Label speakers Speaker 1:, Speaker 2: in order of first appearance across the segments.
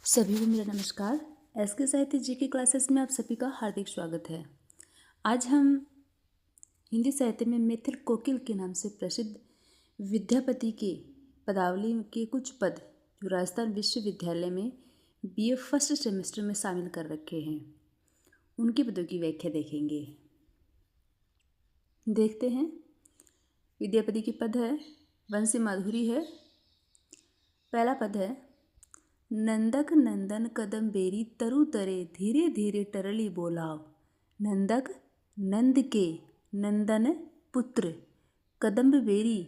Speaker 1: सभी को मेरा नमस्कार। एसके साहित्य जी की क्लासेस में आप सभी का हार्दिक स्वागत है। आज हम हिंदी साहित्य में मिथिल कोकिल के नाम से प्रसिद्ध विद्यापति के पदावली के कुछ पद जो राजस्थान विश्वविद्यालय में बीए फर्स्ट सेमेस्टर में शामिल कर रखे हैं, उनके पदों की व्याख्या देखेंगे। देखते हैं। विद्यापति के पद है, वंशी माधुरी है। पहला पद है, नंदक नंदन कदम बेरी तरु तरे धीरे धीरे टरली बोलाव। नंदक नंद के नंदन पुत्र, कदम्ब बेरी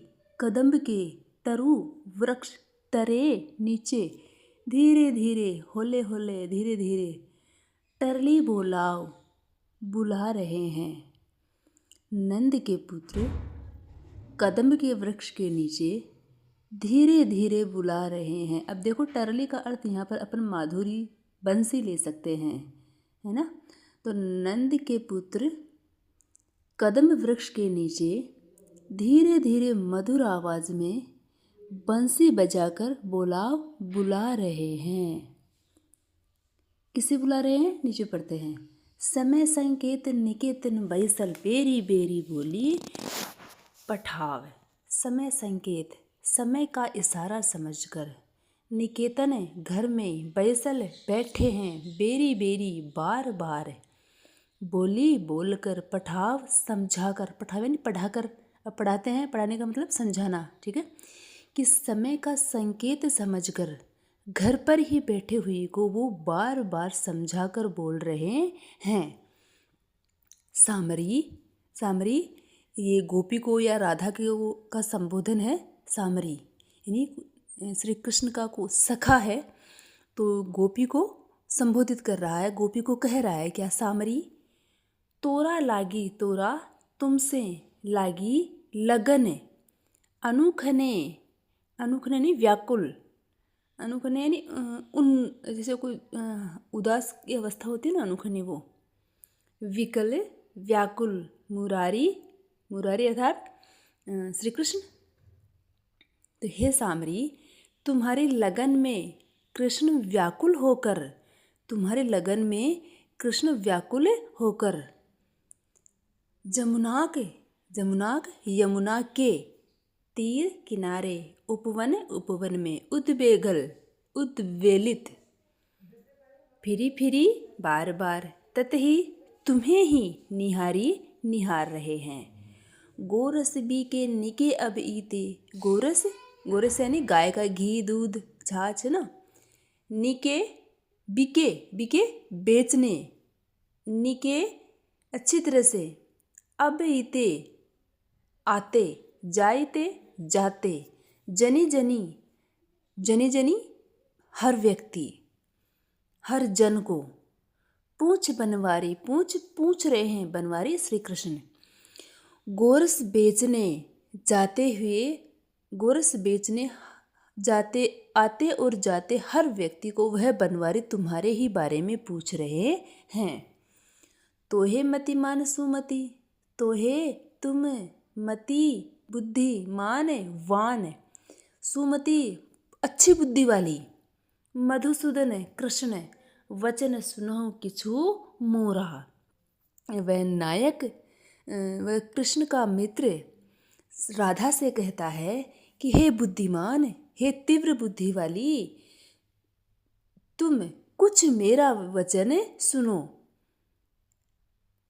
Speaker 1: कदम्ब के, तरु वृक्ष तरे नीचे, धीरे धीरे होले होले धीरे धीरे, टरली बोलाव बुला रहे हैं। नंद के पुत्र कदम्ब के वृक्ष के नीचे धीरे धीरे बुला रहे हैं। अब देखो, टरली का अर्थ यहाँ पर अपन माधुरी बंसी ले सकते हैं, है ना। तो नंद के पुत्र कदम्ब वृक्ष के नीचे धीरे धीरे मधुर आवाज में बंसी बजाकर बुला रहे हैं। किसे बुला रहे हैं? नीचे पढ़ते हैं। समय संकेत निकेतन बैसल बेरी बेरी बोली पठाव। समय संकेत, समय का इशारा समझकर, निकेतन घर में, बैसल बैठे हैं, बेरी बेरी बार बार, बोली बोलकर, पठाव समझाकर, पठावे नहीं पढ़ाकर, अब पढ़ाते हैं, पढ़ाने का मतलब समझाना, ठीक है। कि समय का संकेत समझकर घर पर ही बैठे हुए को वो बार बार समझाकर बोल रहे हैं। सामरी, सामरी ये गोपी को या राधा का संबोधन है। सामरी यानी श्री कृष्ण का को सखा है, तो गोपी को संबोधित कर रहा है, गोपी को कह रहा है क्या? सामरी तोरा लागी तोरा, तुमसे लागी लगन, अनुखने, अनुखने नहीं व्याकुल, अनुखने यानी उन जैसे कोई उदास की अवस्था होती है ना, अनुखने वो, विकल व्याकुल, मुरारी, मुरारी अर्थात श्री कृष्ण। तो हे सामरी, तुम्हारी लगन में कृष्ण व्याकुल होकर, तुम्हारे लगन में कृष्ण व्याकुल होकर, जमुनाक, जमुनाक यमुना के तीर किनारे, उपवन उपवन में, उद्वेगल उद्वेलित, फिरी फिरी बार बार, ततही तुम्हें ही निहारी निहार रहे हैं। गोरस बी के निके अब ईते, गोरस, गोरस यानी गाय का घी दूध छाछ है ना। निके बिके, बिके बेचने, निके अच्छी तरह से, अब ईते आते, जाइते जाते, जनी जनी, जनी जनी हर व्यक्ति, हर जन को, पूछ बनवारी, पूछ पूछ रहे हैं बनवारी श्री कृष्ण। गोरस बेचने जाते हुए, गोरस बेचने जाते आते और जाते हर व्यक्ति को वह बनवारी तुम्हारे ही बारे में पूछ रहे हैं। तोहे मतिमान सुमति, तोहे तुम, मति बुद्धि, मान वान, सुमति अच्छी बुद्धि वाली, मधुसूदन कृष्ण, वचन सुनो किछु मोरा। वह नायक, वह कृष्ण का मित्र राधा से कहता है कि हे बुद्धिमान, हे तीव्र बुद्धि वाली, तुम कुछ मेरा वचन सुनो,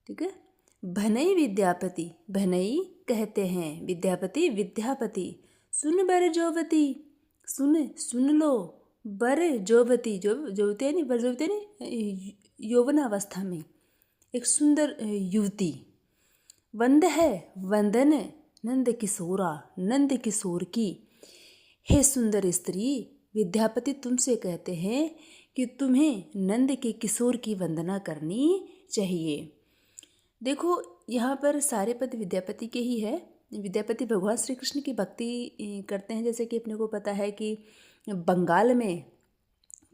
Speaker 1: ठीक है। भनई विद्यापति, भनई कहते हैं विद्यापति, विद्यापति, सुन बर जोवती, सुन सुन लो, बर जोवती, जोवती नहीं, बर जोवती नहीं, यौवन अवस्था में एक सुंदर युवती, वंद है वंदन, नंद किशोरा, नंद किशोर की, हे सुंदर स्त्री, विद्यापति तुमसे कहते हैं कि तुम्हें नंद के किशोर की वंदना करनी चाहिए। देखो, यहाँ पर सारे पद विद्यापति के ही है। विद्यापति भगवान श्री कृष्ण की भक्ति करते हैं। जैसे कि अपने को पता है कि बंगाल में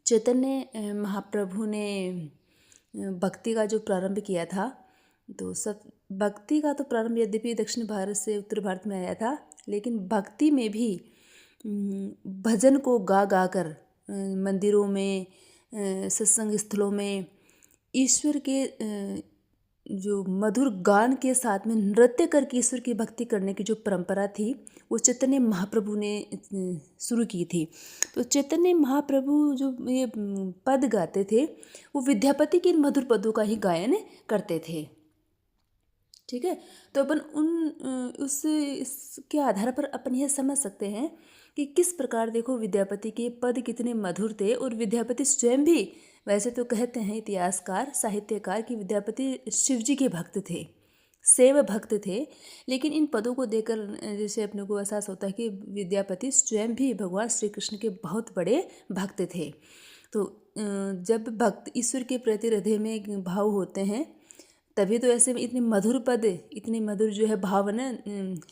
Speaker 1: चैतन्य महाप्रभु ने भक्ति का जो प्रारंभ किया था, तो सब भक्ति का तो प्रारंभ यद्यपि दक्षिण भारत से उत्तर भारत में आया था, लेकिन भक्ति में भी भजन को गा गा कर मंदिरों में सत्संग स्थलों में ईश्वर के जो मधुर गान के साथ में नृत्य करके ईश्वर की भक्ति करने की जो परंपरा थी वो चैतन्य महाप्रभु ने शुरू की थी। तो चैतन्य महाप्रभु जो ये पद गाते थे वो विद्यापति के इन मधुर पदों का ही गायन करते थे। ठीक है, तो अपन इसके आधार पर अपन यह समझ सकते हैं कि किस प्रकार देखो विद्यापति के पद कितने मधुर थे। और विद्यापति स्वयं भी, वैसे तो कहते हैं इतिहासकार साहित्यकार कि विद्यापति शिवजी के भक्त थे, शैव भक्त थे, लेकिन इन पदों को देखकर जैसे अपने को एहसास होता है कि विद्यापति स्वयं भी भगवान श्री कृष्ण के बहुत बड़े भक्त थे। तो जब भक्त ईश्वर के प्रति हृदय में भाव होते हैं तभी तो ऐसे इतने मधुर पद, इतने मधुर जो है भावना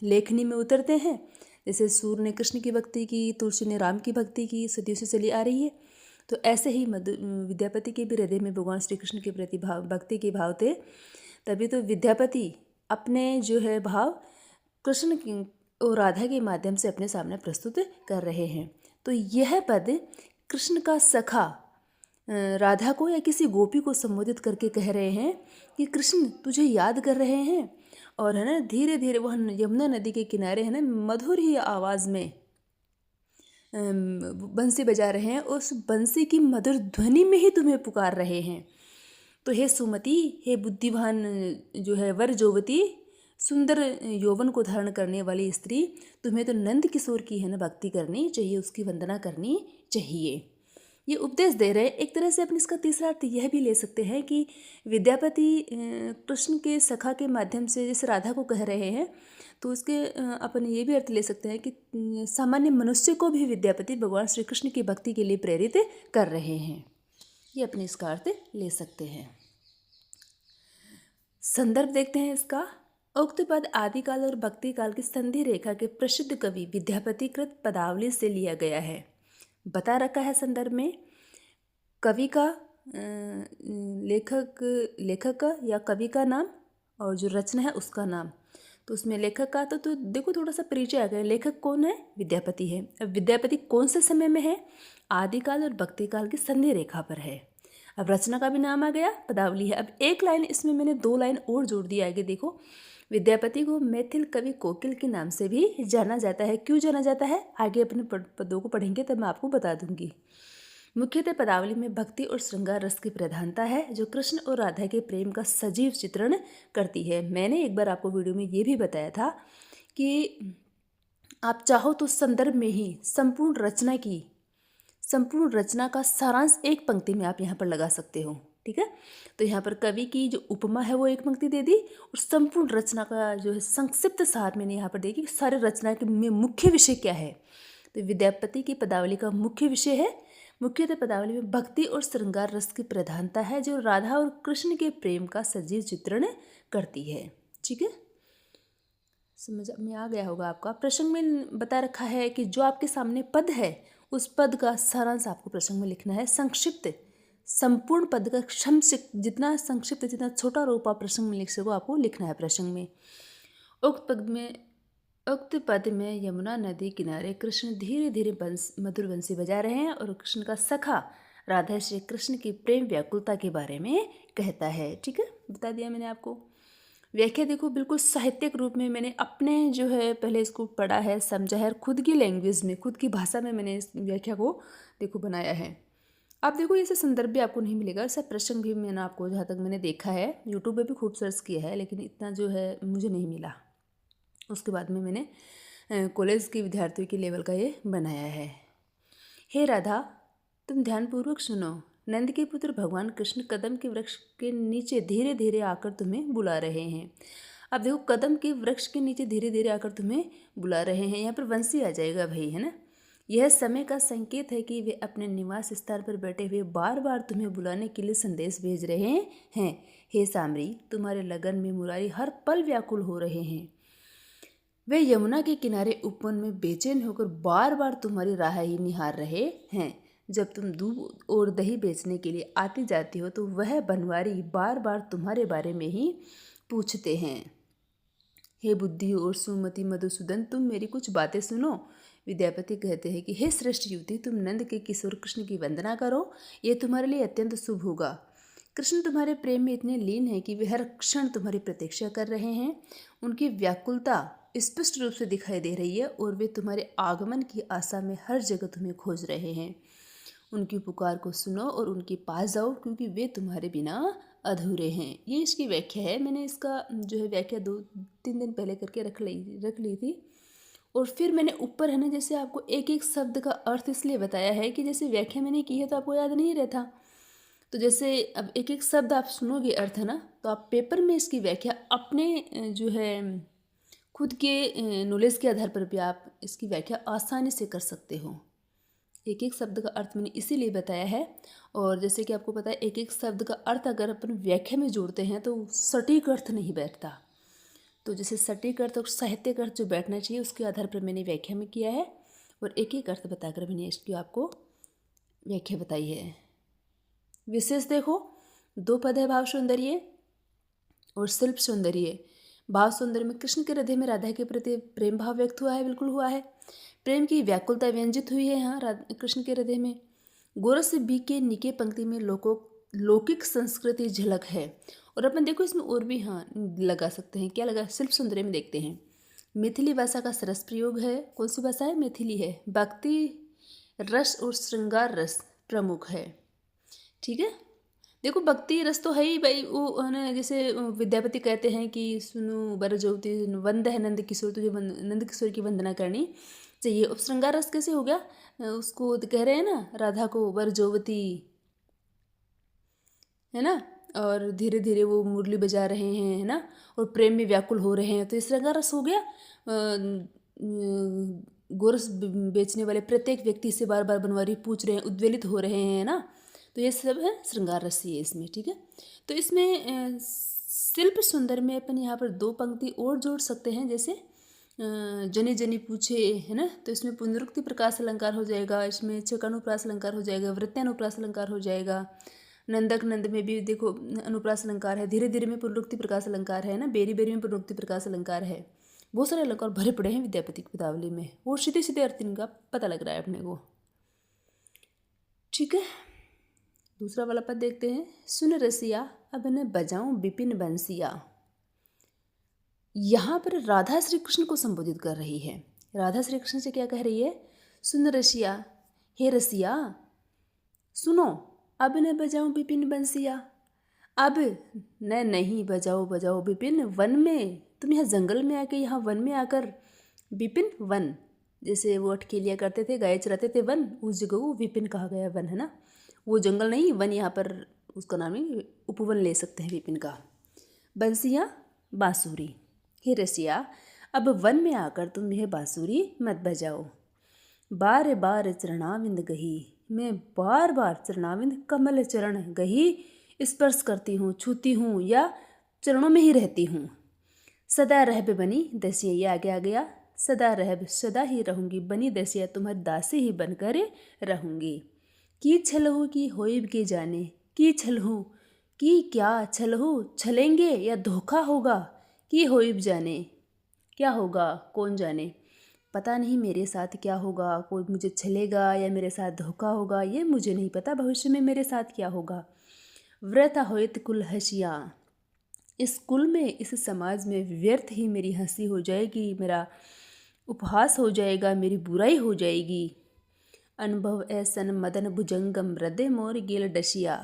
Speaker 1: लेखनी में उतरते हैं। जैसे सूर ने कृष्ण की भक्ति की, तुलसी ने राम की भक्ति की, सदियों से चली आ रही है। तो ऐसे ही विद्यापति के भी हृदय में भगवान श्री कृष्ण के प्रति भक्ति के भाव थे। तभी तो विद्यापति अपने जो है भाव कृष्ण की और राधा के माध्यम से अपने सामने प्रस्तुत कर रहे हैं। तो यह पद कृष्ण का सखा राधा को या किसी गोपी को संबोधित करके कह रहे हैं कि कृष्ण तुझे याद कर रहे हैं। और है ना, धीरे धीरे वह यमुना नदी के किनारे है ना मधुर ही आवाज़ में बंसी बजा रहे हैं, उस बंसी की मधुर ध्वनि में ही तुम्हें पुकार रहे हैं। तो हे सुमति, हे बुद्धिवान जो है वर जोवती, सुंदर यौवन को धारण करने वाली स्त्री, तुम्हें तो नंद किशोर की है ना भक्ति करनी चाहिए, उसकी वंदना करनी चाहिए। ये उपदेश दे रहे हैं। एक तरह से अपन इसका तीसरा अर्थ यह भी ले सकते हैं कि विद्यापति कृष्ण के सखा के माध्यम से जैसे राधा को कह रहे हैं, तो उसके अपन ये भी अर्थ ले सकते हैं कि सामान्य मनुष्य को भी विद्यापति भगवान श्री कृष्ण की भक्ति के लिए प्रेरित कर रहे हैं। ये अपने इसका अर्थ ले सकते हैं। संदर्भ देखते हैं इसका। उक्त पद आदिकाल और भक्ति काल की संधि रेखा के प्रसिद्ध कवि विद्यापतिकृत पदावली से लिया गया है। बता रखा है संदर्भ में कवि का लेखक का या कवि का नाम और जो रचना है उसका नाम। तो उसमें लेखक का तो देखो थोड़ा सा परिचय आ गया। लेखक कौन है? विद्यापति है। अब विद्यापति कौन से समय में है? आदिकाल और भक्ति काल की संधि रेखा पर है। अब रचना का भी नाम आ गया, पदावली है। अब एक लाइन इसमें मैंने 2 लाइन और जोड़ दी आगे देखो। विद्यापति को मैथिल कवि कोकिल के नाम से भी जाना जाता है। क्यों जाना जाता है आगे अपने पदों को पढ़ेंगे तब मैं आपको बता दूंगी। मुख्यतः पदावली में भक्ति और श्रृंगार रस की प्रधानता है जो कृष्ण और राधा के प्रेम का सजीव चित्रण करती है। मैंने एक बार आपको वीडियो में ये भी बताया था कि आप चाहो तो संदर्भ में ही संपूर्ण रचना का सारांश एक पंक्ति में आप यहाँ पर लगा सकते हो। ठीक है, तो यहाँ पर कवि की जो उपमा है वो एक पंक्ति दे दी और संपूर्ण रचना का जो है संक्षिप्त सार मैंने यहाँ पर देखी सारे रचना के में मुख्य विषय क्या है। तो विद्यापति की पदावली का मुख्य विषय है, मुख्यतः पदावली में भक्ति और श्रृंगार रस की प्रधानता है जो राधा और कृष्ण के प्रेम का सजीव चित्रण करती है। ठीक है, समझ में आ गया होगा आपका। प्रसंग में बता रखा है कि जो आपके सामने पद है उस पद का सारांश आपको प्रसंग में लिखना है। संक्षिप्त संपूर्ण पद का जितना संक्षिप्त जितना छोटा रूप आप प्रसंग में लिख सको आपको लिखना है प्रसंग में। उक्त पद में यमुना नदी किनारे कृष्ण धीरे धीरे मधुर बंसी बजा रहे हैं और कृष्ण का सखा राधा श्री कृष्ण की प्रेम व्याकुलता के बारे में कहता है। ठीक है, बता दिया मैंने आपको। व्याख्या देखो बिल्कुल साहित्यिक रूप में मैंने अपने जो है पहले इसको पढ़ा है, समझा है, खुद की लैंग्वेज में खुद की भाषा में मैंने इस व्याख्या को देखो बनाया है। अब देखो ऐसे संदर्भ भी आपको नहीं मिलेगा, ऐसा प्रसंग भी मैंने आपको जहाँ तक मैंने देखा है यूट्यूब पे भी खूब सर्च किया है लेकिन इतना जो है मुझे नहीं मिला। उसके बाद में मैंने कॉलेज के विद्यार्थियों के लेवल का ये बनाया है। हे राधा, तुम ध्यानपूर्वक सुनो। नंद के पुत्र भगवान कृष्ण कदम के वृक्ष के नीचे धीरे धीरे आकर तुम्हें बुला रहे हैं। अब देखो कदम के वृक्ष के नीचे धीरे धीरे आकर तुम्हें बुला रहे हैं, यहाँ पर वंशी आ जाएगा भाई, है ना। यह समय का संकेत है कि वे अपने निवास स्थान पर बैठे हुए बार बार तुम्हें बुलाने के लिए संदेश भेज रहे हैं। हे सामरी, तुम्हारे लगन में मुरारी हर पल व्याकुल हो रहे हैं। वे यमुना के किनारे उपवन में बेचैन होकर बार बार तुम्हारी राह ही निहार रहे हैं। जब तुम दूध और दही बेचने के लिए आती जाती हो तो वह बनवारी बार बार तुम्हारे बारे में ही पूछते हैं। हे बुद्धि और सुमति मधुसूदन, तुम मेरी कुछ बातें सुनो। विद्यापति कहते हैं कि हे श्रेष्ठ युवती, तुम नंद के किशोर कृष्ण की वंदना करो, ये तुम्हारे लिए अत्यंत शुभ होगा। कृष्ण तुम्हारे प्रेम में इतने लीन हैं कि वे हर क्षण तुम्हारी प्रतीक्षा कर रहे हैं। उनकी व्याकुलता स्पष्ट रूप से दिखाई दे रही है और वे तुम्हारे आगमन की आशा में हर जगह तुम्हें खोज रहे हैं। उनकी पुकार को सुनो और उनके पास जाओ, क्योंकि वे तुम्हारे बिना अधूरे हैं। ये इसकी व्याख्या है। मैंने इसका जो है व्याख्या 2-3 दिन पहले करके रख ली थी। और फिर मैंने ऊपर है ना, जैसे आपको एक एक शब्द का अर्थ इसलिए बताया है कि जैसे व्याख्या मैंने की है तो आपको याद नहीं रहता। तो जैसे अब एक एक शब्द आप सुनोगे अर्थ है ना, तो आप पेपर में इसकी व्याख्या अपने जो है खुद के नॉलेज के आधार पर भी आप इसकी व्याख्या आसानी से कर सकते हो। एक एक शब्द का अर्थ मैंने इसीलिए बताया है। और जैसे कि आपको पता है, एक एक शब्द का अर्थ अगर अपन व्याख्या में जोड़ते हैं तो सटीक अर्थ नहीं बैठता। तो जैसे सटीक अर्थ और साहित्यिक अर्थ जो बैठना चाहिए उसके आधार पर मैंने व्याख्या में किया है और एक एक अर्थ बताकर मैंने इसकी आपको व्याख्या बताई है। विशेष देखो, 2 पद है, भाव सौंदर्य और शिल्प सौंदर्य। भाव सौंदर्य में कृष्ण के हृदय में राधा के प्रति प्रेम भाव व्यक्त हुआ है, बिल्कुल हुआ है। प्रेम की व्याकुलता व्यंजित हुई है यहाँ कृष्ण के हृदय में। गोरस बी के निके पंक्ति में लौकिक संस्कृति झलक है। और अपन देखो इसमें और भी हाँ लगा सकते हैं। क्या लगा? शिल्प सौंदर्य में देखते हैं, मैथिली भाषा का सरस प्रयोग है। कौन सी भाषा है? मैथिली है। भक्ति रस और श्रृंगार रस प्रमुख है। ठीक है, देखो भक्ति रस तो है ही भाई, वो है ना, जैसे विद्यापति कहते हैं कि सुनो बर ज्योति वंद है नंद किशोर, तुझे नंद किशोर की वंदना करनी चाहिए। अब श्रृंगार रस कैसे हो गया? उसको कह रहे हैं ना, राधा को बर ज्योति है ना, और धीरे धीरे वो मुरली बजा रहे हैं है ना, और प्रेम में व्याकुल हो रहे हैं, तो ये श्रृंगार रस हो गया। गोरस बेचने वाले प्रत्येक व्यक्ति से बार बार बनवारी पूछ रहे हैं, उद्वेलित हो रहे हैं ना, तो ये सब है श्रृंगार रस ही है इसमें। ठीक है, तो इसमें शिल्प सुंदर में अपन यहाँ पर 2 पंक्ति और जोड़ सकते हैं। जैसे जनी जनी पूछे है ना, तो इसमें पुनरुक्ति प्रकाश अलंकार हो जाएगा, इसमें चकानुप्रास अलंकार हो जाएगा, वृत्यानुप्रास अलंकार हो जाएगा। नंदक नंद में भी देखो अनुप्रास अलंकार है, धीरे धीरे में पुनरुक्ति प्रकाश अलंकार है ना, बेरी बेरी में पुनरुक्ति प्रकाश अलंकार है। बहुत सारे अलंकार भरे पड़े हैं विद्यापति की पदावली में, और सीधे सीधे अर्थ इनका पता लग रहा है अपने को। ठीक है, दूसरा वाला पद देखते हैं। सुन रसिया अब न बजाऊं विपिन बंसिया। यहाँ पर राधा श्री कृष्ण को संबोधित कर रही है। राधा श्री कृष्ण से क्या कह रही है? सुन रसिया, हे रसिया सुनो, अब न बजाऊं विपिन बंसिया। अब न नहीं बजाओ बजाओ विपिन वन में। तुम यहाँ जंगल में आके, यहाँ वन में आकर, विपिन वन, जैसे वो अटकेलिया करते थे, गाय चराते थे वन, उस जगह को विपिन कहा गया, वन है ना, वो जंगल नहीं वन, यहाँ पर उसका नाम ही उपवन ले सकते हैं विपिन का। बंसिया बांसुरी, हे रसिया अब वन में आकर तुम यह बांसुरी मत बजाओ। बार बार चरणाविंद गही, मैं बार बार चरणाविंद कमल चरण गही स्पर्श करती हूँ, छूती हूँ या चरणों में ही रहती हूँ। सदा रहब बनी दसिया, ये आगे आ गया, सदा रहब सदा ही रहूँगी, बनी दसिया तुम्हारी दासी ही बनकर रहूँगी। की छलहू की होइब के जाने, की छलहू की क्या छलहू, छलेंगे या धोखा होगा, की होइब जाने, क्या होगा कौन जाने। पता नहीं मेरे साथ क्या होगा, कोई मुझे छलेगा या मेरे साथ धोखा होगा, ये मुझे नहीं पता भविष्य में मेरे साथ क्या होगा। व्रता होइत कुल हसिया, इस कुल में, इस समाज में व्यर्थ ही मेरी हंसी हो जाएगी, मेरा उपहास हो जाएगा, मेरी बुराई हो जाएगी। अनुभव ऐसन मदन भुजंगम हृदय मोर गेल डसिया।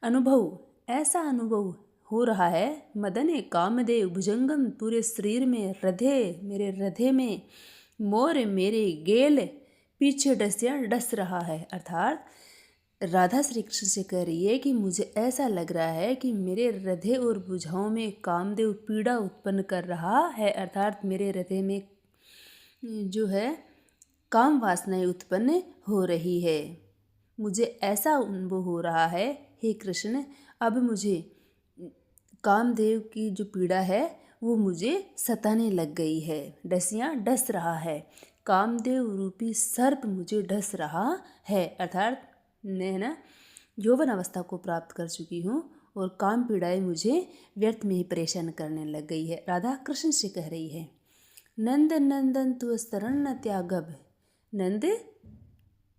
Speaker 1: अनुभव, ऐसा अनुभव हो रहा है, मदन कामदेव भुजंगम पूरे शरीर में, हृदय मेरे हृदय में, मोर मेरे गेल पीछे डसिया डस रहा है। अर्थात राधा श्री कृष्ण से कह रही है कि मुझे ऐसा लग रहा है कि मेरे हृदय और भुजाओं में कामदेव पीड़ा उत्पन्न कर रहा है, अर्थात मेरे हृदय में जो है काम वासनाएं उत्पन्न हो रही है। मुझे ऐसा अनुभव हो रहा है, हे कृष्ण, अब मुझे कामदेव की जो पीड़ा है वो मुझे सताने लग गई है। डसिया डस रहा है, कामदेव रूपी सर्प मुझे डस रहा है, अर्थात मैं है ना यौवन अवस्था को प्राप्त कर चुकी हूँ और काम पीड़ाएं मुझे व्यर्थ में ही परेशान करने लग गई है। राधा कृष्ण से कह रही है। नंद नंदन तु शरण न त्यागब, नंद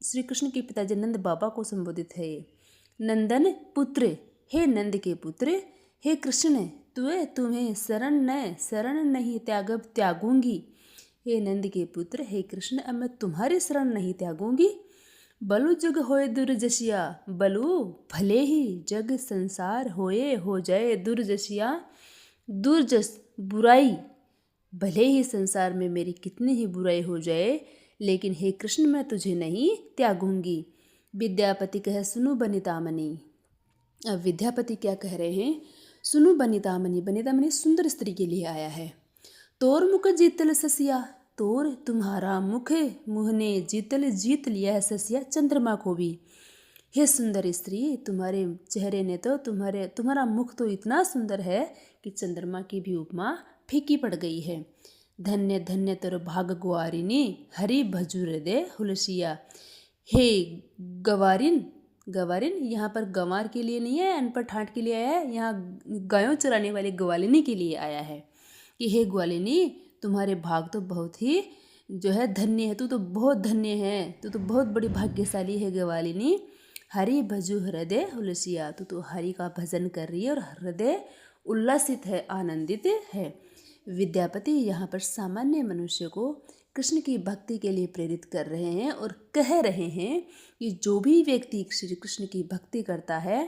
Speaker 1: श्री कृष्ण के पिताजी नंद बाबा को संबोधित है ये। नंदन पुत्र, हे नंद के पुत्र, हे कृष्ण तुम्हें शरण नहीं त्यागूंगी। हे नंद के पुत्र, हे कृष्ण अब मैं तुम्हारी शरण नहीं त्यागूंगी। बलु जग होए दुर्जसिया, बलु भले ही जग संसार होए हो जाए दुर्जसिया, दुर्जस बुराई, भले ही संसार में मेरी कितनी ही बुराई हो जाए, लेकिन हे कृष्ण मैं तुझे नहीं त्यागूंगी। विद्यापति कहे सुनो बनितामणि। अब विद्यापति क्या कह रहे हैं, सुनो बनितामणि। बनितामणि सुंदर स्त्री के लिए आया है। तोर मुख जीतल ससिया, तोर तुम्हारा मुँह ने जीत लिया है ससिया चंद्रमा को भी। हे सुंदर स्त्री, तुम्हारे चेहरे ने तो तुम्हारा मुख तो इतना सुंदर है कि चंद्रमा की भी उपमा फीकी पड़ गई है। धन्य धन्य तोर भाग ग्वारिनी, हरि भजुर दे हुलसिया। हे गवारिन, गवारिन यहाँ पर गंवार के लिए नहीं है, अनपढ़ ठाट के लिए आया है, यहाँ गायों चराने वाली ग्वालिनी के लिए आया है कि हे ग्वालिनी तुम्हारे भाग तो बहुत ही जो है धन्य है, तू तो बहुत धन्य है, तू तो बहुत बड़ी भाग्यशाली है ग्वालिनी। हरि भजु हृदय हुलसिया, तू तो हरि का भजन कर रही है और हृदय उल्लासित है, आनंदित है। विद्यापति यहाँ पर सामान्य मनुष्य को कृष्ण की भक्ति के लिए प्रेरित कर रहे हैं और कह रहे हैं कि जो भी व्यक्ति श्री कृष्ण की भक्ति करता है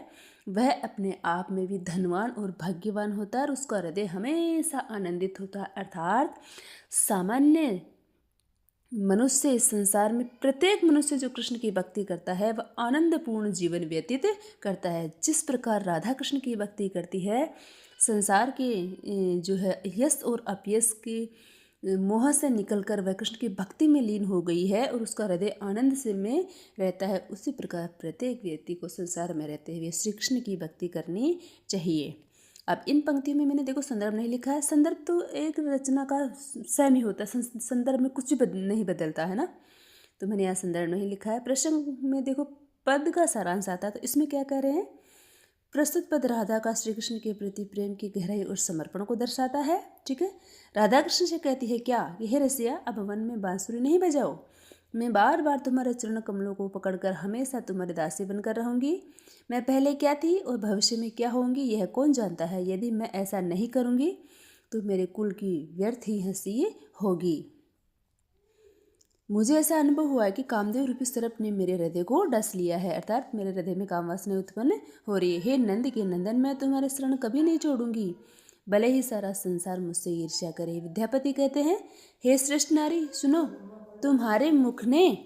Speaker 1: वह अपने आप में भी धनवान और भाग्यवान होता है और उसका हृदय हमेशा आनंदित होता है। अर्थात सामान्य मनुष्य इस संसार में प्रत्येक मनुष्य जो कृष्ण की भक्ति करता है वह आनंदपूर्ण जीवन व्यतीत करता है। जिस प्रकार राधा कृष्ण की भक्ति करती है, संसार के जो है यश और अपयश के मोह से निकलकर वह कृष्ण की भक्ति में लीन हो गई है और उसका हृदय आनंद से में रहता है, उसी प्रकार प्रत्येक व्यक्ति को संसार में रहते हुए श्री कृष्ण की भक्ति करनी चाहिए। अब इन पंक्तियों में मैंने देखो संदर्भ नहीं लिखा है। संदर्भ तो एक रचना का सेम ही होता है, संदर्भ में कुछ भी नहीं बदलता है ना, तो मैंने यहाँ संदर्भ नहीं लिखा है। प्रसंग में देखो पद का सारांश आता है, तो इसमें क्या कह रहे हैं, प्रस्तुत पद राधा का श्री कृष्ण के प्रति प्रेम की गहराई और समर्पण को दर्शाता है। ठीक है, राधा कृष्ण से कहती है क्या कि हे रसिया अब वन में बांसुरी नहीं बजाओ, मैं बार बार तुम्हारे चरण कमलों को पकड़कर हमेशा तुम्हारे दासी बनकर रहूंगी। मैं पहले क्या थी और भविष्य में क्या होंगी यह कौन जानता है। यदि मैं ऐसा नहीं करूंगी तो मेरे कुल की व्यर्थ ही हंसी होगी। मुझे ऐसा अनुभव हुआ है कि कामदेव रूपी सर्प ने मेरे हृदय को डस लिया है, अर्थात मेरे हृदय में कामवासना उत्पन्न हो रही है। हे नंद के नंदन, मैं तुम्हारे शरण कभी नहीं छोड़ूंगी, भले ही सारा संसार मुझसे ईर्ष्या करे। विद्यापति कहते हैं, हे श्रेष्ठ नारी सुनो, तुम्हारे मुख ने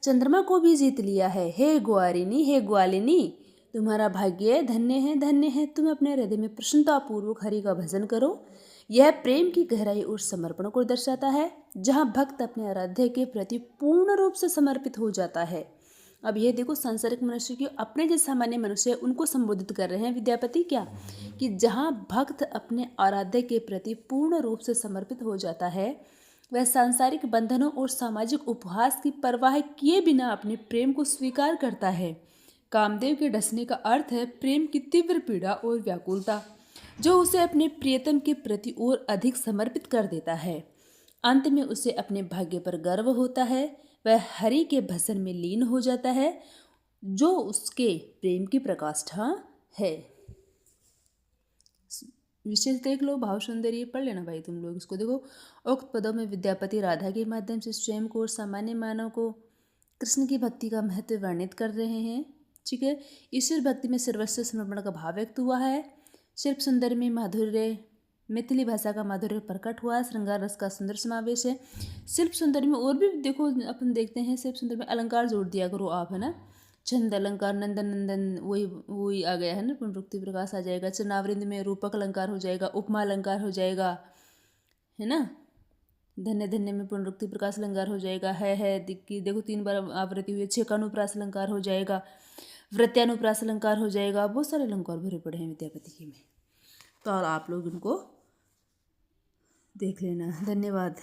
Speaker 1: चंद्रमा को भी जीत लिया है। हे ग्वालिनी, तुम्हारा भाग्य धन्य है। तुम अपने हृदय में प्रसन्नतापूर्वक हरि का भजन करो। यह प्रेम की गहराई और समर्पण को दर्शाता है, जहाँ भक्त अपने आराध्य के प्रति पूर्ण रूप से समर्पित हो जाता है। अब ये देखो सांसारिक मनुष्य की अपने जो सामान्य मनुष्य है उनको संबोधित कर रहे हैं विद्यापति, क्या कि जहाँ भक्त अपने आराध्य के प्रति पूर्ण रूप से समर्पित हो जाता है वह सांसारिक बंधनों और सामाजिक उपहास की परवाह किए बिना अपने प्रेम को स्वीकार करता है। कामदेव के डसने का अर्थ है प्रेम की तीव्र पीड़ा और व्याकुलता, जो उसे अपने प्रियतम के प्रति और अधिक समर्पित कर देता है। अंत में उसे अपने भाग्य पर गर्व होता है, वह हरि के भजन में लीन हो जाता है जो उसके प्रेम की प्रकाष्ठा है। विशेष देख लो, भाव सुंदरी पढ़ लेना भाई तुम लोग इसको। देखो, उक्त पदों में विद्यापति राधा के माध्यम से स्वयं को और सामान्य मानव को कृष्ण की भक्ति का महत्व वर्णित कर रहे हैं। ठीक है, ईश्वर भक्ति में सर्वस्व समर्पण का भाव व्यक्त हुआ है। शिल्प सुंदर में माधुर्य, मैथिली भाषा का माधुर्य प्रकट हुआ। श्रृंगार रस का सुंदर समावेश है। शिल्प सुंदर में और भी देखो अपन देखते हैं, शिल्प सुंदर में अलंकार जोड़ दिया करो आप, है ना। छंद अलंकार, नंदन वही आ गया है ना, पुनरुक्ति प्रकाश आ जाएगा। चनावृंद में रूपक अलंकार हो जाएगा, उपमा अलंकार हो जाएगा, है ना। धन्य में पुनरुक्ति प्रकाश अलंकार हो जाएगा। है दिक्की देखो 3 बार आवृत्ति हुई है। छेकानुप्रास अलंकार हो जाएगा, वृत्यानुप्रास अलंकार हो जाएगा। बहुत सारे अलंकार भरे पड़े हैं विद्यापति की में, तो और आप लोग इनको देख लेना। धन्यवाद।